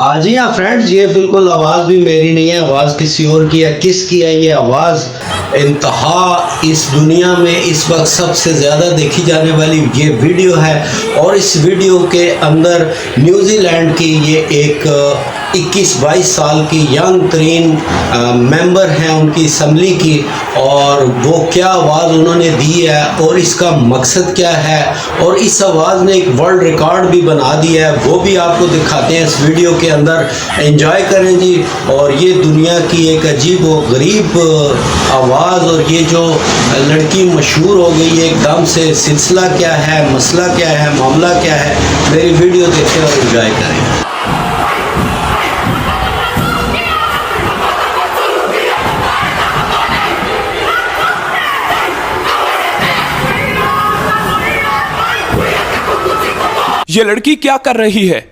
जी हाँ फ्रेंड्स, ये बिल्कुल आवाज़ भी मेरी नहीं है, आवाज़ किसी और की है। किसकी है ये आवाज़? इंतहा इस दुनिया में इस वक्त सबसे ज़्यादा देखी जाने वाली ये वीडियो है, और इस वीडियो के अंदर न्यूजीलैंड की ये एक 21-22 साल की यंग तरीन मेंबर हैं उनकी असम्बली की, और वो क्या आवाज़ उन्होंने दी है और इसका मकसद क्या है, और इस आवाज़ ने एक वर्ल्ड रिकॉर्ड भी बना दिया है, वो भी आपको दिखाते हैं इस वीडियो के अंदर। एंजॉय करें जी। और ये दुनिया की एक अजीब व गरीब आवाज़, और ये जो लड़की मशहूर हो गई है एकदम से, सिलसिला क्या है, मसला क्या है, मामला क्या है, मेरी वीडियो देखें और एंजॉय करें। ये लड़की क्या कर रही है?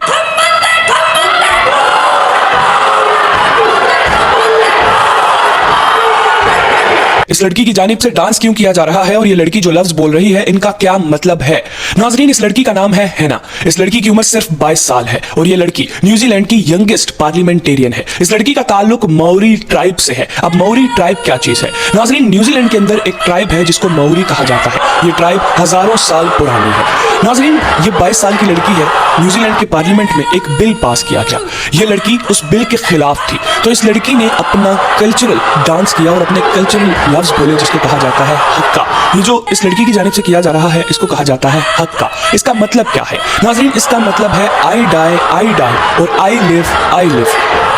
इस लड़की की जानिब से डांस क्यों किया जा रहा है और ये लड़की जो लफ्ज बोल रही है इनका क्या मतलब है? नाजरीन, इस लड़की का नाम है हना। इस लड़की की उम्र सिर्फ 22 साल है और ये लड़की न्यूजीलैंड की यंगेस्ट पार्लियामेंटेरियन है। इस लड़की का ताल्लुक माओरी ट्राइब से है। अब माओरी ट्राइब क्या चीज है? नाजरीन, न्यूजीलैंड के अंदर एक ट्राइब है जिसको माओरी कहा जाता है। ये ट्राइब हजारों साल पुरानी है। नाजरीन, ये 22 साल की लड़की है। न्यूजीलैंड के पार्लियामेंट में एक बिल पास किया गया। ये लड़की उस बिल के खिलाफ थी, तो इस लड़की ने अपना कल्चरल डांस किया और अपने कल्चरल लफ्ज बोले जिसको कहा जाता है हक्का। ये जो इस लड़की की जानिब से किया जा रहा है इसको कहा जाता है हक्का। इसका मतलब क्या है? नाज़रीन, इसका मतलब है आई डाई और आई लिव।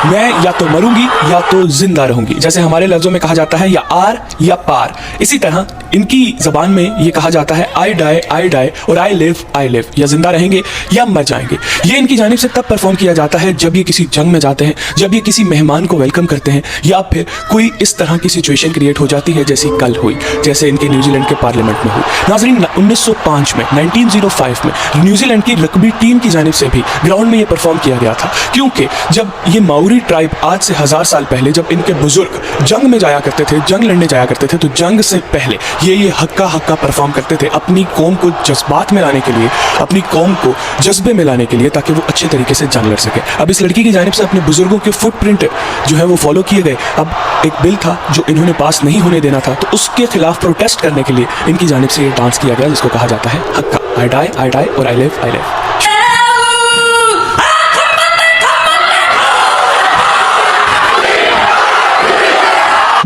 मैं या तो मरूंगी या तो जिंदा रहूंगी। जैसे हमारे लफ्जों में कहा जाता है या आर या पार, इसी तरह इनकी जबान में ये कहा जाता है आई डाई और आई लिव, या जिंदा रहेंगे या मर जाएंगे। ये इनकी जानिब से तब परफॉर्म किया जाता है जब ये किसी जंग में जाते हैं, जब ये किसी मेहमान को वेलकम करते हैं, या फिर कोई इस तरह की सिचुएशन क्रिएट हो जाती है जैसी कल हुई, जैसे इनके न्यूजीलैंड के पार्लियामेंट में हुई। नाज़रीन, 1905 में न्यूजीलैंड की रग्बी टीम की जानिब से भी ग्राउंड में ये परफॉर्म किया गया था, क्योंकि जब ये माओरी ट्राइब आज से 1000 साल पहले जब इनके बुजुर्ग जंग में जाया करते थे, जंग लड़ने जाया करते थे, तो जंग से पहले ये हक्का परफॉर्म करते थे अपनी कौम को जज्बात में लाने के लिए, अपनी कौम को जज्बे में लाने के लिए, ताकि वो अच्छे तरीके से जंग लड़ सके। अब इस लड़की की जानिब से अपने बुजुर्गों के फुटप्रिंट जो है वो फॉलो किए गए। अब एक बिल था जो इन्होंने पास नहीं होने देना था, तो उसके खिलाफ प्रोटेस्ट करने के लिए इनकी जानिब से ये डांस किया गया जिसको कहा जाता है हक्का। आई डाई और आई लिव।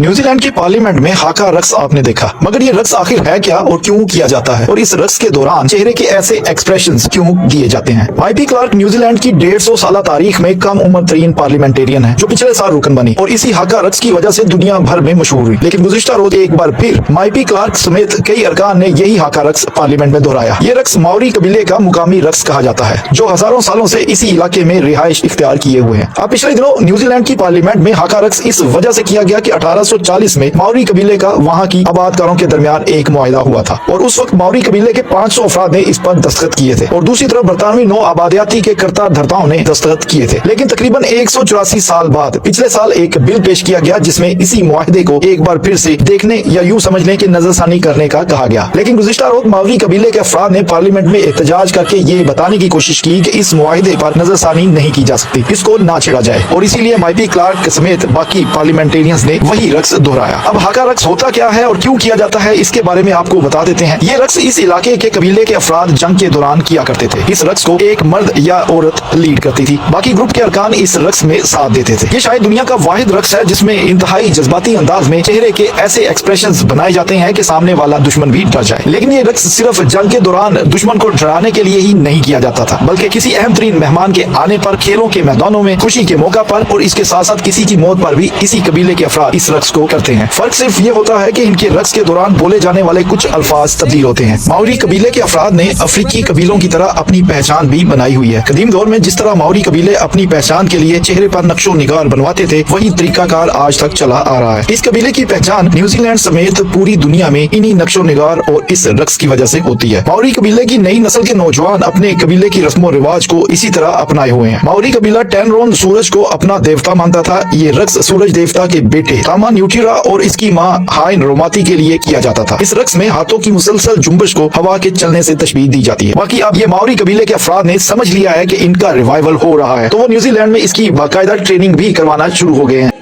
न्यूजीलैंड की पार्लियामेंट में हाका रक्स आपने देखा, मगर ये रक्स आखिर है क्या और क्यों किया जाता है, और इस रक्स के दौरान चेहरे के ऐसे एक्सप्रेशंस क्यों दिए जाते हैं? माइपी क्लार्क न्यूजीलैंड की 150 साल तारीख में कम उम्र तरीन पार्लियामेंटेरियन है जो पिछले साल रुकन बनी और इसी हाका रक्स की वजह से दुनिया भर में मशहूर हुई। लेकिन गुज़िश्ता रोज एक बार फिर माइपी क्लार्क समेत कई अरकान ने यही हाका रक्स पार्लियामेंट में दोहराया। ये रक्स माओरी कबीले का मुकामी रक्स कहा जाता है जो हजारों सालों से इसी इलाके में रिहाइश इख्तियार किए हुए हैं। अब पिछले दिनों न्यूजीलैंड की पार्लियामेंट में हाका रक्स इस वजह से किया गया कि 1840 में माओरी कबीले का वहां की आबादकारों के दरमियान एक मुआहिदा हुआ था, और उस वक्त माओरी कबीले के 500 अफराद ने इस पर दस्तखत किए थे, और दूसरी तरफ बरतानवी नौ आबादियाती के कर्ता धर्ताओं ने दस्तखत किए थे। लेकिन तकरीबन 184 साल बाद पिछले साल एक बिल पेश किया गया जिसमें इसी मुआहिदे को एक बार फिर से देखने या यूं समझने की नजरसानी करने का कहा गया। लेकिन गुज़िश्ता रोज माओरी कबीले के अफराद ने पार्लियामेंट में एहतजाज करके ये बताने की कोशिश की कि इस मुआहिदे पर नजरसानी नहीं की जा सकती, इसको ना छेड़ा जाए, और इसीलिए माइपी क्लार्क समेत बाकी पार्लियामेंटेरियंस ने वही रक्स दोहराया। अब हाका रक्स होता क्या है और क्यों किया जाता है इसके बारे में आपको बता देते हैं। ये रक्स इस इलाके के कबीले के अफराद जंग के दौरान किया करते थे। इस रक्स को एक मर्द या औरत लीड करती थी, बाकी ग्रुप के अरकान इस रक्स में साथ देते थे। ये शायद दुनिया का वाहिद रक्स है जिसमें इंतहाई जज्बाती अंदाज में चेहरे के ऐसे एक्सप्रेशंस बनाए जाते हैं कि सामने वाला दुश्मन भी डर जाए। लेकिन ये रक्स सिर्फ जंग के दौरान दुश्मन को डराने के लिए ही नहीं किया जाता था, बल्कि किसी अहम तरीन मेहमान के आने पर, खेलों के मैदानों में, खुशी के मौका पर, और इसके साथ साथ किसी की मौत पर भी इसी कबीले के अफराद इस रक्स को करते हैं। फर्क सिर्फ ये होता है कि इनके रक्स के दौरान बोले जाने वाले कुछ अल्फाज तब्दील होते हैं। माओरी कबीले के अफराद ने अफ्रीकी कबीलों की तरह अपनी पहचान भी बनाई हुई है। कदीम दौर में जिस तरह माओरी कबीले अपनी पहचान के लिए चेहरे पर नक्शो निगार बनवाते थे, वही तरीकाकार आज तक चला आ रहा है। इस कबीले की पहचान न्यूजीलैंड समेत पूरी दुनिया में इन्हीं नक्शो निगार और इस रक्स की वजह से होती है। माओरी कबीले की नई नस्ल के नौजवान अपने कबीले की रस्मों रिवाज को इसी तरह अपनाए हुए हैं। माओरी कबीला टैनरोन सूरज को अपना देवता मानता था। ये रक्स सूरज देवता के बेटे तामा न्यूट्रीरा और इसकी माँ रवाहती के लिए किया जाता था। इस रक्स में हाथों की मुसलसल जुम्बश को हवा के चलने से तशबीह दी जाती है। बाकी अब ये माओरी कबीले के अफराद ने समझ लिया है कि इनका रिवाइवल हो रहा है, तो वो न्यूजीलैंड में इसकी बाकायदा ट्रेनिंग भी करवाना शुरू हो गए हैं।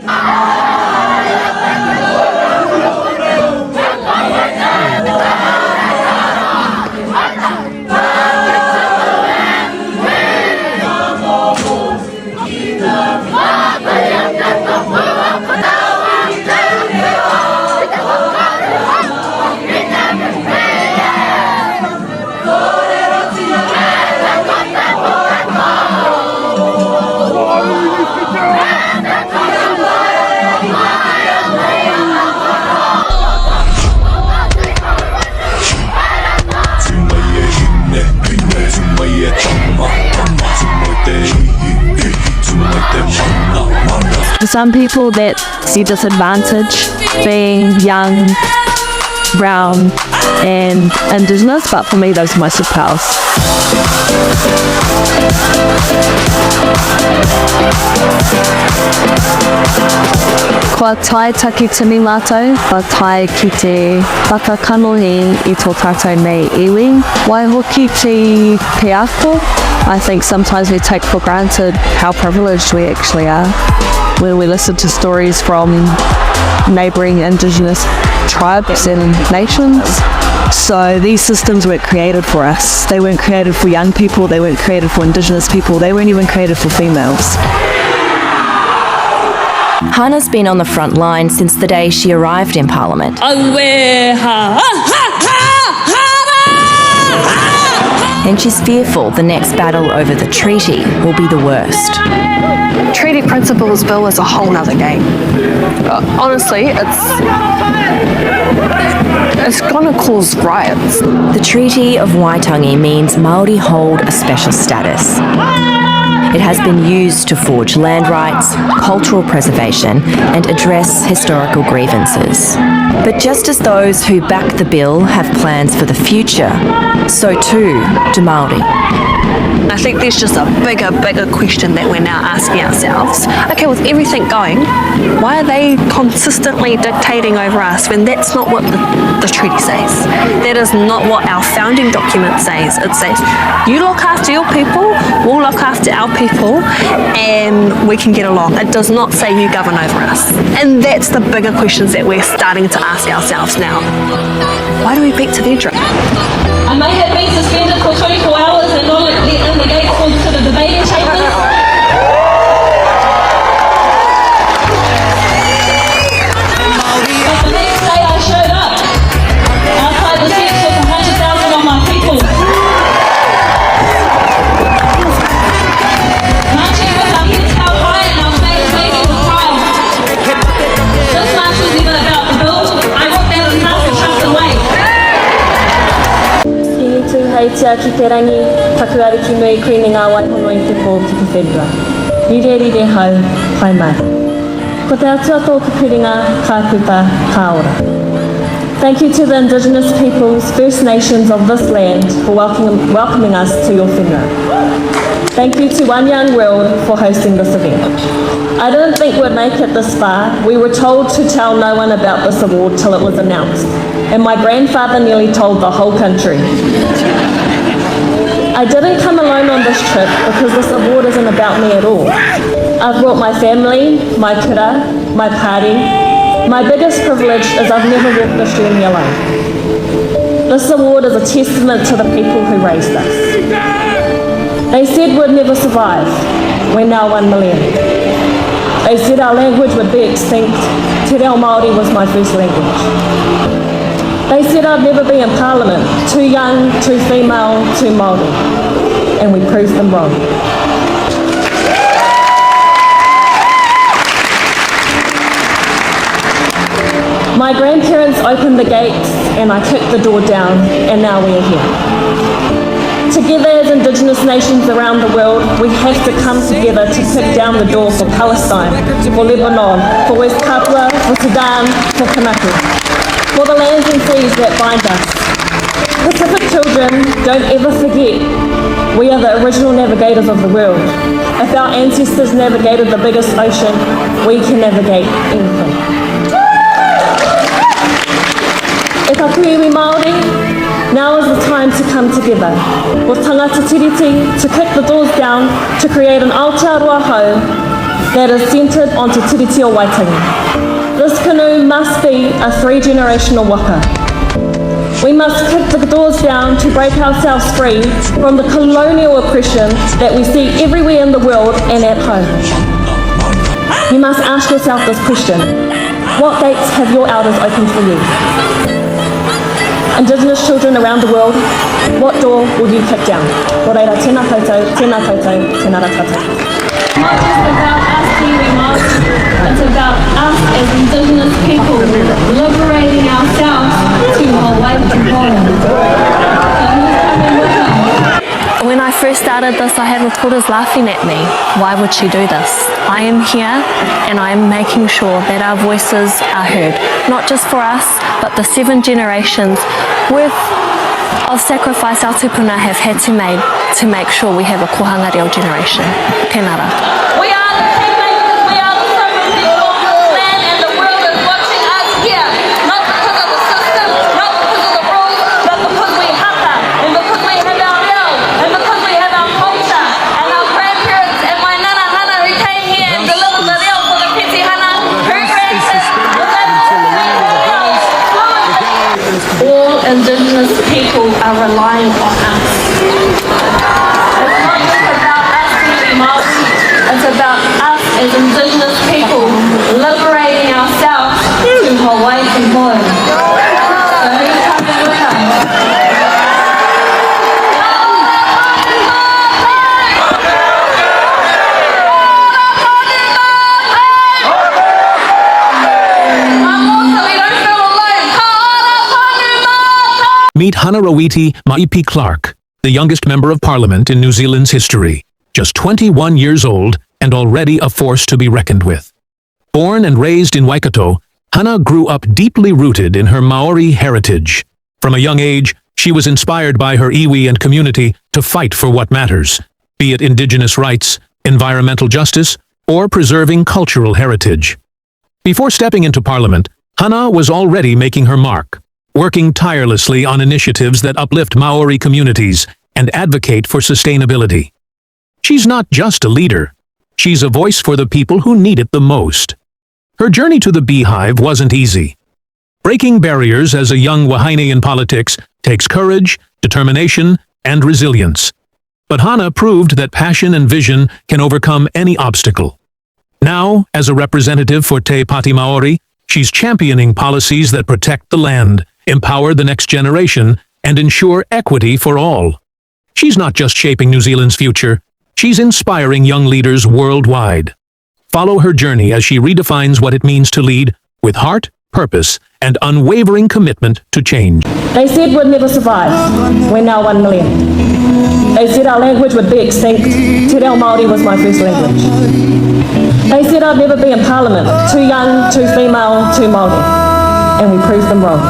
For some people that see disadvantage being young, brown and indigenous, but for me those are my superpowers. Kua tai take tini mātou, kua tai ki te whakakanohi I tō tātou nei iwi. Wai hoki te peako. I think sometimes we take for granted how privileged we actually are when we listen to stories from neighbouring indigenous tribes and nations. So these systems weren't created for us. They weren't created for young people, they weren't created for indigenous people, they weren't even created for females. Hana's been on the front line since the day she arrived in Parliament. And she's fearful the next battle over the treaty will be the worst. Treaty Principles Bill is a whole nother game. Honestly, it's gonna cause riots. The Treaty of Waitangi means Māori hold a special status. It has been used to forge land rights, cultural preservation, and address historical grievances. But just as those who back the bill have plans for the future, so too do Māori. I think there's just a bigger question that we're now asking ourselves. Okay, with everything going, why are they consistently dictating over us when that's not what the treaty says? That is not what our founding document says. It says, you look after your people, we'll look after our people, and we can get along. It does not say you govern over us. And that's the bigger questions that we're starting to ask ourselves now. Why do we beat to their drum? I may have been suspended for 24 hours and not let in the gates to the debating chambers. But the next day I showed up outside the seats with 100,000 of my people. Marching with our heads held high and our faces waving with pride. This march was even about the bill. I want them to cast the trust away. Hei tia ki te rangi, takuari ki nui koe ngā waihono I te pō ki te whenua. Rire rire hau, pai mai. Ko te atua tō ki piringa, ka kuta, ka ora. Thank you to the Indigenous peoples, First Nations of this land for welcoming us to your whenua. Thank you to One Young World for hosting this event. I didn't think we'd make it this far. We were told to tell no one about this award till it was announced. And my grandfather nearly told the whole country. I didn't come alone on this trip because this award isn't about me at all. I've brought my family, my kura, my party. My biggest privilege is I've never walked this journey alone. This award is a testament to the people who raised us. They said we'd never survive. We're now 1 million. They said our language would be extinct. Te reo Māori was my first language. They said I'd never be in Parliament. Too young, too female, too Māori. And we proved them wrong. My grandparents opened the gates and I kicked the door down, and now we are here. Together as Indigenous nations around the world, we have to come together to kick down the door for Palestine, for Lebanon, for West Papua, for Sudan, for Kanaka, for the lands and seas that bind us. Pacific children, don't ever forget, we are the original navigators of the world. If our ancestors navigated the biggest ocean, we can navigate anything. together with tangata tiriti to kick the doors down to create an Aotearoa home that is centred onto tiriti o Waitangi. This canoe must be a 3-generational waka. We must kick the doors down to break ourselves free from the colonial oppression that we see everywhere in the world and at home. You must ask yourself this question: what gates have your elders opened for you? Indigenous children around the world, what door will you kick down? Koreira, tēnā koutou, tēnā koutou, tēnā tātou. It's not just about us Kiwi Māori, it's about us as Indigenous people liberating ourselves to Hawaiian home. When I first started this, I had reporters laughing at me. Why would she do this? I am here and I am making sure that our voices are heard, not just for us, but the 7 generations worth of sacrifice our tupuna have had to make sure we have a kohanga reo generation. Tēnara. We are the kingmakers, we are the sovereign people of this land, and the world is watching us here. Not because of the system, not because of the rules, but because we haka, and because we have our reo, and because we have our culture, and our grandparents, and my nana hana who came here and delivered the reo for the piti hana, her grandparents, All Indigenous people are relying on us. It's not just about us Kiwi Māori, it's about us as Indigenous people liberating ourselves to Hawaiian home. So who's coming with us? Meet Hanarawhiti Maipi Clark, the youngest member of parliament in New Zealand's history, just 21 years old and already a force to be reckoned with. Born and raised in Waikato, Hana grew up deeply rooted in her Maori heritage. From a young age, she was inspired by her iwi and community to fight for what matters, be it indigenous rights, environmental justice, or preserving cultural heritage. Before stepping into parliament, Hana was already making her mark, working tirelessly on initiatives that uplift Maori communities and advocate for sustainability. She's not just a leader, she's a voice for the people who need it the most. Her journey to the beehive wasn't easy. Breaking barriers as a young Wahine in politics takes courage, determination, and resilience. But Hana proved that passion and vision can overcome any obstacle. Now, as a representative for Te Pāti Maori, she's championing policies that protect the land, empower the next generation, and ensure equity for all. She's not just shaping New Zealand's future, she's inspiring young leaders worldwide. Follow her journey as she redefines what it means to lead with heart, purpose, and unwavering commitment to change. They said we'd never survive. We're now 1 million. They said our language would be extinct. Te Reo Māori was my first language. They said I'd never be in parliament. Too young, too female, too Māori. And we proved them wrong.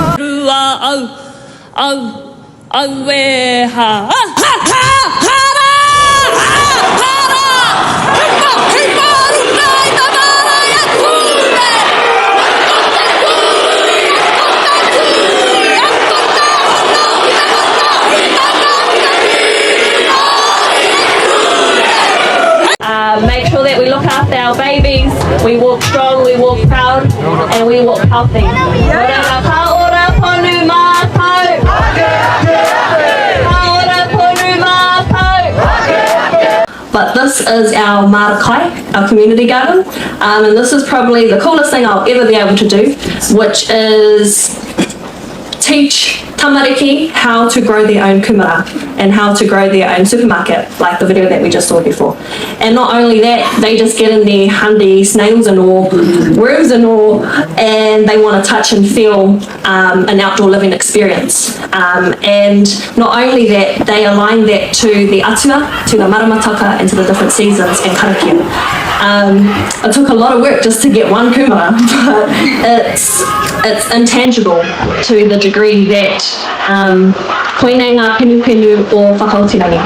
Make sure that we look after our babies, we walk strong, we walk proud, and we walk healthy. Ora kaora ponu mātou. Kaora ponu mātou. But this is our marakai, our community garden, and this is probably the coolest thing I'll ever be able to do, which is teach tamariki how to grow their own kumara and how to grow their own supermarket, like the video that we just saw before. And not only that, they just get in there handy snails and all, worms and all, and they want to touch and feel an outdoor living experience. And not only that, they align that to the atua, to the maramataka, and to the different seasons and karakia. It took a lot of work just to get one kumara, but it's intangible to the degree that koina ngā penu penu o whakaotirangi.